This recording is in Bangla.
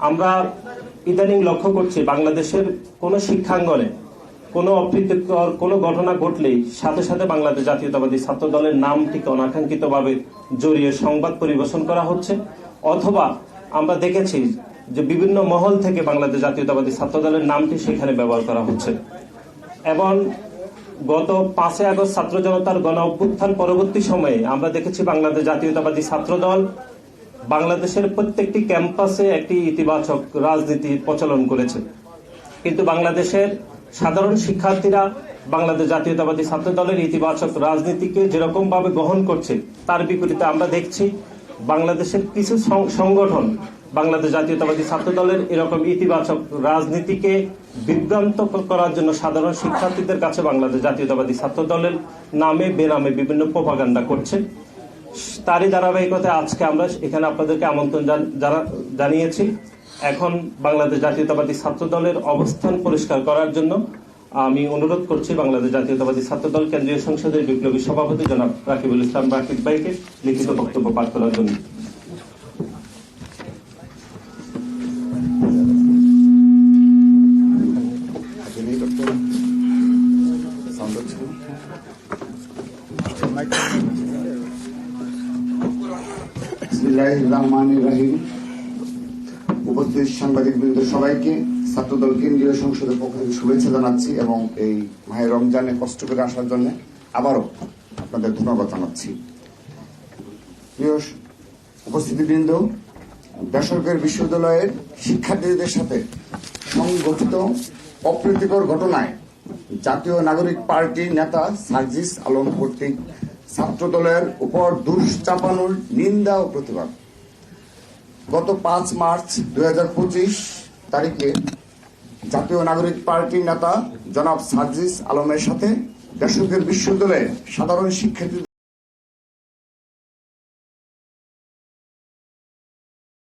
আমরা ইদানিং লক্ষ্য করছি বাংলাদেশের কোনো শিক্ষাঙ্গনে কোনো অপ্রীতিকর কোনো ঘটনা ঘটলেই সাথে সাথে বাংলাদেশ জাতীয়তাবাদী ছাত্র দলের নামটিকে অনাকাঙ্ক্ষিতভাবে জড়িয়ে সংবাদ পরিবেশন করা হচ্ছে, অথবা আমরা দেখেছি যে বিভিন্ন মহল থেকে বাংলাদেশ জাতীয়তাবাদী ছাত্র দলের নামটি সেখানে ব্যবহার করা হচ্ছে। এবং গত 5 আগস্ট ছাত্র জনতার গণ অভ্যুত্থান পরবর্তী সময়ে আমরা দেখেছি বাংলাদেশ জাতীয়তাবাদী ছাত্র দল বাংলাদেশের প্রত্যেকটি ক্যাম্পাসে একটি ইতিবাচক রাজনীতি প্রচলন করেছে, কিন্তু বাংলাদেশের সাধারণ শিক্ষার্থীরা বাংলাদেশ জাতীয়তাবাদী ছাত্র দলের ইতিবাচক রাজনীতিকে যেরকম ভাবে গ্রহণ করছে, তার বিপরীতে আমরা দেখছি বাংলাদেশের কিছু সংগঠন বাংলাদেশ জাতীয়তাবাদী ছাত্র দলের এরকম ইতিবাচক রাজনীতিকে বিভ্রান্ত করার জন্য সাধারণ শিক্ষার্থীদের কাছে বাংলাদেশ জাতীয়তাবাদী ছাত্র দলের নামে বেনামে বিভিন্ন প্রোপাগান্ডা করছে। তারই ধারাবাহিকতায় আজকে আমরা এখানে আপনাদেরকে আমন্ত্রণ জানিয়েছি। এখন বাংলাদেশ জাতীয়তাবাদী ছাত্র দলের অবস্থান পরিষ্কার করার জন্য আমি অনুরোধ করছি বাংলাদেশ জাতীয়তাবাদী ছাত্র দল কেন্দ্রীয় সংসদের বিপ্লবী সভাপতি জনাব রাকিবুল ইসলাম রাকিব ভাইকে লিখিত বক্তব্য পাঠ করার জন্য। উপস্থিত সাংবাদিকবৃন্দ সবাইকে ছাত্রদল কেন্দ্রীয় সংসদের পক্ষ থেকে শুভেচ্ছা জানাচ্ছি এবং এই মাহে রমজানে কষ্ট করে আসার জন্য আবারও আপনাদের ধন্যবাদ জানাচ্ছি। প্রিয় উপস্থিতিবৃন্দ, বেসরকারি বিশ্ববিদ্যালয়ের শিক্ষার্থীদের সাথে সংঘটিত অপ্রীতিকর ঘটনায় জাতীয় নাগরিক পার্টির নেতা সার্জিস আলম কর্তৃক ছাত্রদলের উপর দোষ চাপানোর নিন্দা ও প্রতিবাদ। গত 5 মার্চ 2025 তারিখে জাতীয় নাগরিক পার্টির নেতা জনাব সার্জিস আলমের সাথে বেসরকারি বিশ্ববিদ্যালয়ের সাধারণ শিক্ষার্থী